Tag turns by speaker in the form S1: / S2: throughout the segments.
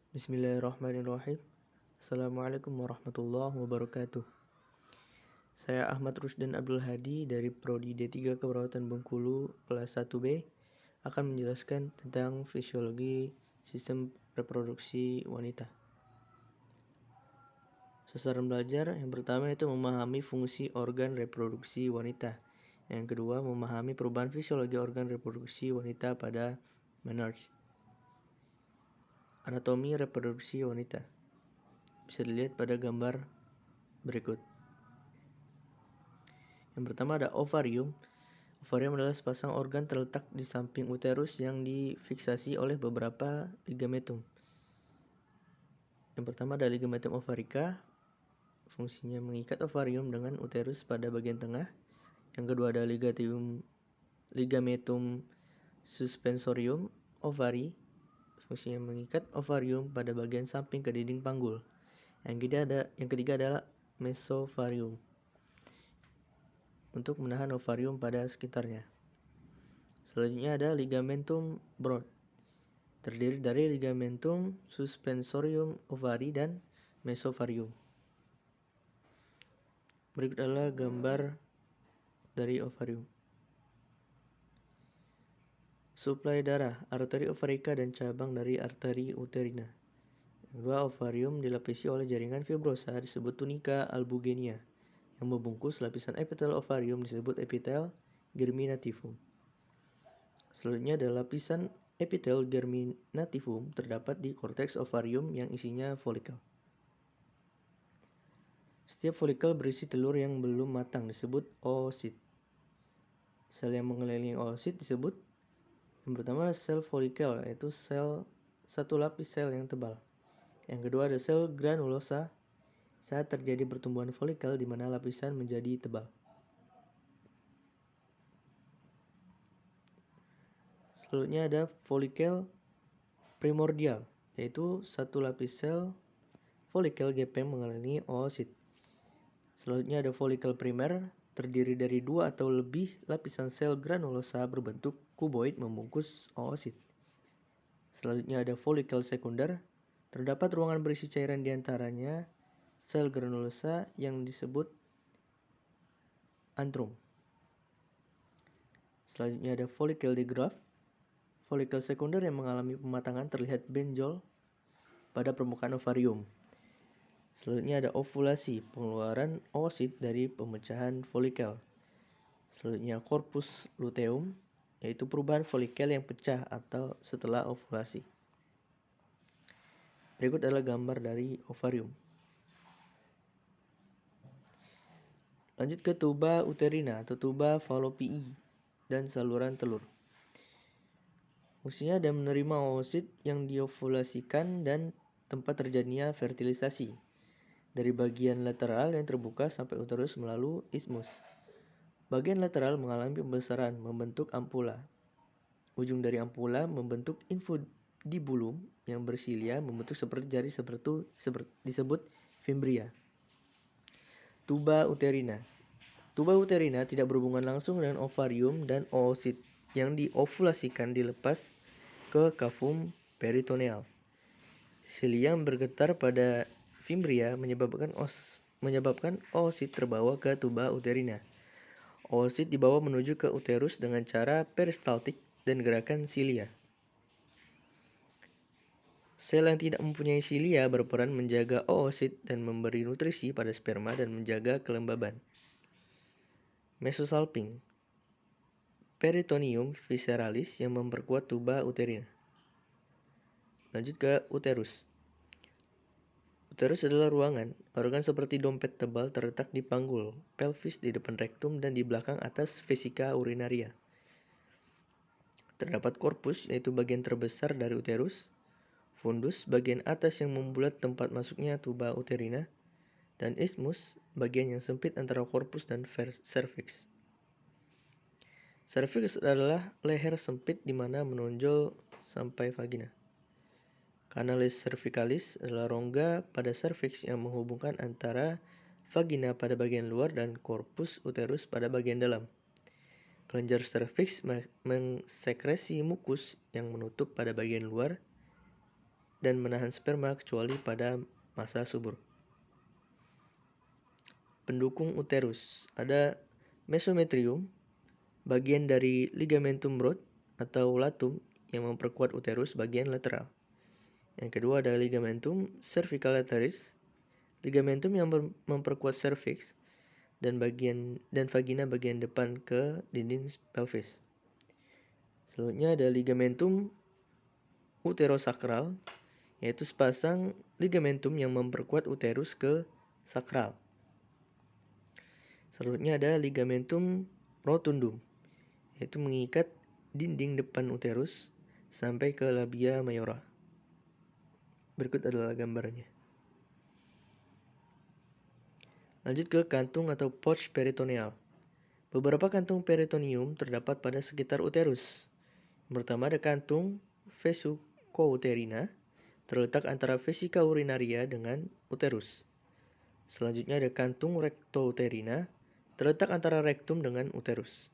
S1: Bismillahirrahmanirrahim. Assalamualaikum warahmatullahi wabarakatuh. Saya Ahmad Rusdan Abdul Hadi dari Prodi D3 Keperawatan Bengkulu kelas 1B akan menjelaskan tentang fisiologi sistem reproduksi wanita. Sasaran belajar yang pertama itu memahami fungsi organ reproduksi wanita. Yang kedua, memahami perubahan fisiologi organ reproduksi wanita pada menarche. Anatomi reproduksi wanita bisa dilihat pada gambar berikut. Yang pertama ada ovarium. Ovarium adalah sepasang organ terletak di samping uterus yang difiksasi oleh beberapa ligamentum. Yang pertama ada ligamentum ovarica. Fungsinya mengikat ovarium dengan uterus pada bagian tengah. Yang kedua ada ligamentum suspensorium ovari. Fungsinya mengikat ovarium pada bagian samping ke dinding panggul. Yang ketiga adalah mesovarium untuk menahan ovarium pada sekitarnya. Selanjutnya ada ligamentum broad. Terdiri dari ligamentum suspensorium ovari dan mesovarium. Berikut adalah gambar dari ovarium. Suplai darah, arteri ovarica dan cabang dari arteri uterina. Kedua, ovarium dilapisi oleh jaringan fibrosa disebut tunika albugenia. Yang membungkus lapisan epitel ovarium disebut epitel germinativum. Selanjutnya ada lapisan epitel germinativum terdapat di korteks ovarium yang isinya folikel. Setiap folikel berisi telur yang belum matang disebut oosit. Sel yang mengelilingi oosit disebut yang pertama sel folikel, yaitu satu lapis sel yang tebal. Yang kedua ada sel granulosa saat terjadi pertumbuhan folikel di mana lapisan menjadi tebal. Selanjutnya ada folikel primordial, yaitu satu lapis sel folikel gepeng mengelilingi oosit. Selanjutnya ada folikel primer, terdiri dari 2 atau lebih lapisan sel granulosa berbentuk kuboid membungkus oosit. Selanjutnya ada folikel sekunder, terdapat ruangan berisi cairan di antaranya sel granulosa yang disebut antrum. Selanjutnya ada folikel de Graaff, folikel sekunder yang mengalami pematangan terlihat benjol pada permukaan ovarium. Selanjutnya ada ovulasi, pengeluaran oosit dari pemecahan folikel. Selanjutnya corpus luteum, yaitu perubahan folikel yang pecah atau setelah ovulasi. Berikut adalah gambar dari ovarium. Lanjut ke tuba uterina atau tuba falopii dan saluran telur. Fungsinya ada menerima oosit yang diovulasikan dan tempat terjadinya fertilisasi. Dari bagian lateral yang terbuka sampai uterus melalui ismus. Bagian lateral mengalami pembesaran, membentuk ampula. Ujung dari ampula membentuk infundibulum yang bersilia membentuk seperti jari disebut fimbria. Tuba uterina. Tuba uterina tidak berhubungan langsung dengan ovarium dan oosit yang diovulasikan dilepas ke kavum peritoneal. Silia yang bergetar pada fimbria menyebabkan oosit terbawa ke tuba uterina. Oosit dibawa menuju ke uterus dengan cara peristaltik dan gerakan silia. Sel yang tidak mempunyai silia berperan menjaga oosit dan memberi nutrisi pada sperma dan menjaga kelembaban. Mesosalping, peritoneum visceralis yang memperkuat tuba uterina. Lanjut ke uterus. Uterus adalah ruangan, organ seperti dompet tebal terletak di panggul, pelvis di depan rektum dan di belakang atas vesika urinaria. Terdapat korpus, yaitu bagian terbesar dari uterus, fundus, bagian atas yang membulat tempat masuknya tuba uterina, dan isthmus, bagian yang sempit antara korpus dan cervix. Cervix adalah leher sempit di mana menonjol sampai vagina. Canalis cervicalis adalah rongga pada serviks yang menghubungkan antara vagina pada bagian luar dan korpus uterus pada bagian dalam. Kelenjar serviks mensekresi mukus yang menutup pada bagian luar dan menahan sperma kecuali pada masa subur. Pendukung uterus ada mesometrium, bagian dari ligamentum rod atau latum yang memperkuat uterus bagian lateral. Yang kedua ada ligamentum cervicolateris, ligamentum yang memperkuat cervix dan vagina bagian depan ke dinding pelvis. Selanjutnya ada ligamentum uterosakral, yaitu sepasang ligamentum yang memperkuat uterus ke sakral. Selanjutnya ada ligamentum rotundum, yaitu mengikat dinding depan uterus sampai ke labia mayora. Berikut adalah gambarnya. Lanjut ke kantung atau pouch peritoneal. Beberapa kantung peritoneum terdapat pada sekitar uterus. Yang pertama ada kantung vesicouterina, terletak antara vesika urinaria dengan uterus. Selanjutnya ada kantung rectouterina, terletak antara rektum dengan uterus.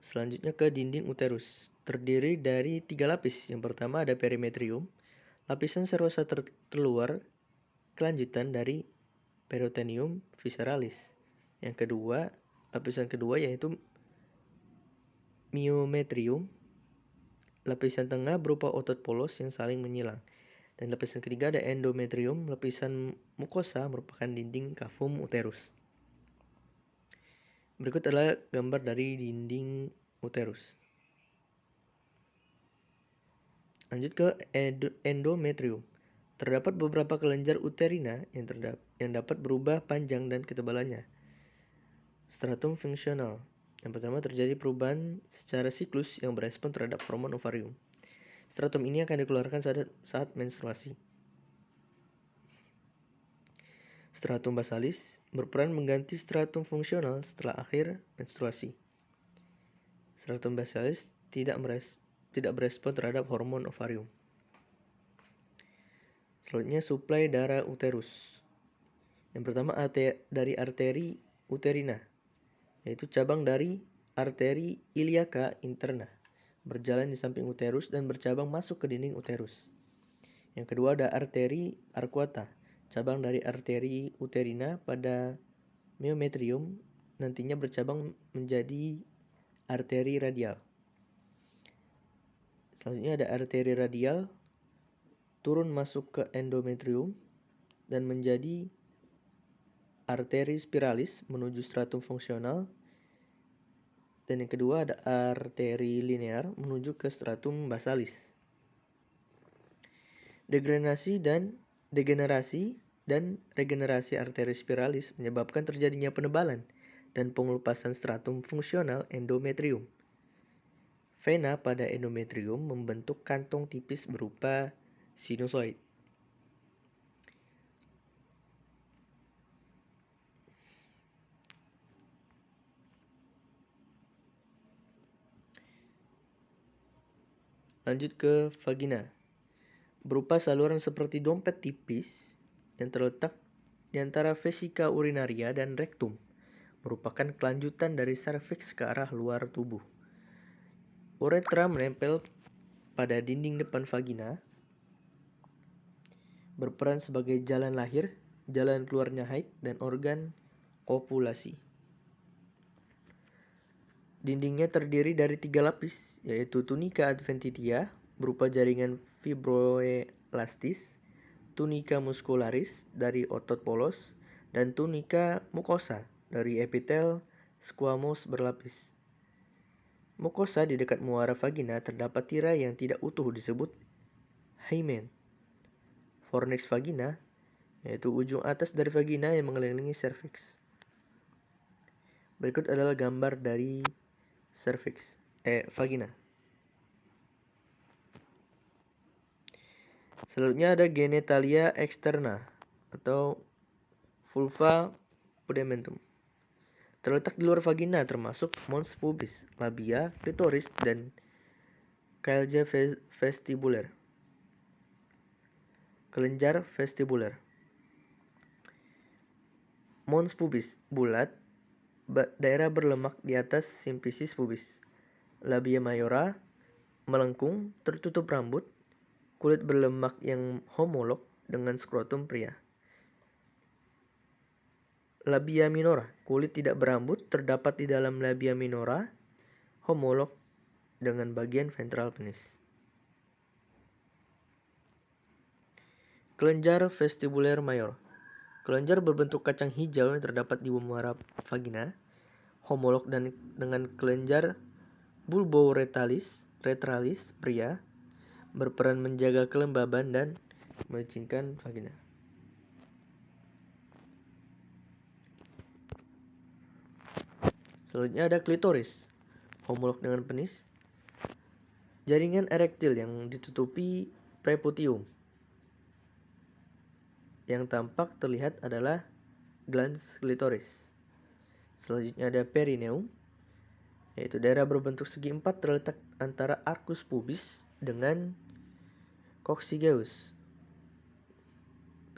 S1: Selanjutnya ke dinding uterus, terdiri dari 3 lapis. Yang pertama ada perimetrium, lapisan serosa terluar, kelanjutan dari peritoneum visceralis. Yang kedua, lapisan kedua yaitu myometrium, lapisan tengah berupa otot polos yang saling menyilang. Dan lapisan ketiga ada endometrium, lapisan mukosa merupakan dinding cavum uterus. Berikut adalah gambar dari dinding uterus. Lanjut ke endometrium. Terdapat beberapa kelenjar uterina yang dapat berubah panjang dan ketebalannya. Stratum fungsional. Yang pertama terjadi perubahan secara siklus yang berespon terhadap hormon ovarium. Stratum ini akan dikeluarkan saat menstruasi. Stratum basalis berperan mengganti stratum fungsional setelah akhir menstruasi. Stratum basalis tidak berespon terhadap hormon ovarium. Selanjutnya suplai darah uterus. Yang pertama dari arteri uterina, yaitu cabang dari arteri iliaca interna, berjalan di samping uterus dan bercabang masuk ke dinding uterus. Yang kedua ada arteri arcuata, cabang dari arteri uterina pada myometrium, nantinya bercabang menjadi arteri radial. Selanjutnya ada arteri radial, turun masuk ke endometrium dan menjadi arteri spiralis menuju stratum fungsional. Dan yang kedua ada arteri linear menuju ke stratum basalis. Degenerasi dan regenerasi arteri spiralis menyebabkan terjadinya penebalan dan pengelupasan stratum fungsional endometrium. Vena pada endometrium membentuk kantong tipis berupa sinusoid. Lanjut ke vagina. Berupa saluran seperti dompet tipis yang terletak di antara vesika urinaria dan rektum, merupakan kelanjutan dari serviks ke arah luar tubuh. Uretra menempel pada dinding depan vagina, berperan sebagai jalan lahir, jalan keluarnya haid, dan organ kopulasi. Dindingnya terdiri dari 3 lapis, yaitu tunica adventitia berupa jaringan fibroelastis, tunica muscularis dari otot polos, dan tunica mucosa dari epitel squamous berlapis. Mukosa di dekat muara vagina terdapat tirai yang tidak utuh disebut hymen. Fornix vagina, yaitu ujung atas dari vagina yang mengelilingi serviks. Berikut adalah gambar dari vagina. Selanjutnya ada genitalia externa atau vulva pudmentum. Terletak di luar vagina termasuk mons pubis, labia, klitoris, dan kelenjar vestibuler. Kelenjar vestibuler. Mons pubis bulat, daerah berlemak di atas simfisis pubis. Labia mayora melengkung, tertutup rambut. kulit berlemak yang homolog dengan skrotum pria. Labia minora, kulit tidak berambut terdapat di dalam labia minora, homolog dengan bagian ventral penis. Kelenjar vestibuler mayor. Kelenjar berbentuk kacang hijau yang terdapat di muara vagina, homolog dengan kelenjar bulboretralis pria, berperan menjaga kelembaban dan melicinkan vagina. Selanjutnya ada klitoris, homolog dengan penis, jaringan erektil yang ditutupi preputium. Yang tampak terlihat adalah glans klitoris. Selanjutnya ada perineum, yaitu daerah berbentuk segi empat terletak antara arcus pubis dengan coccygeus.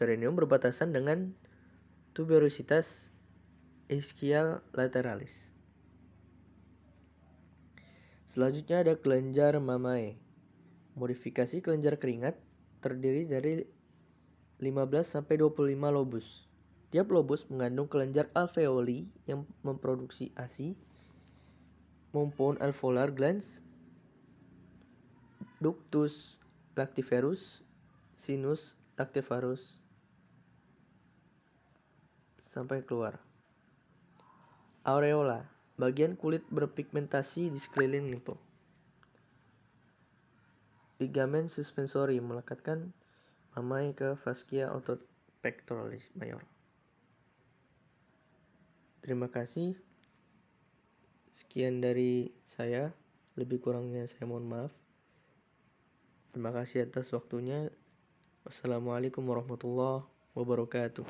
S1: Perineum berbatasan dengan tuberositas ischial lateralis. Selanjutnya ada kelenjar mamae. Modifikasi kelenjar keringat terdiri dari 15-25 lobus. Tiap lobus mengandung kelenjar alveoli yang memproduksi ASI maupun alveolar glands, ductus lactiferus, sinus lactiferus sampai keluar. Aureola, bagian kulit berpigmentasi di sekeliling nipple. Ligamen suspensori melekatkan mamae ke fascia otot pectoralis mayor. Terima kasih. Sekian dari saya. Lebih kurangnya saya mohon maaf. Terima kasih atas waktunya. Wassalamualaikum warahmatullahi wabarakatuh.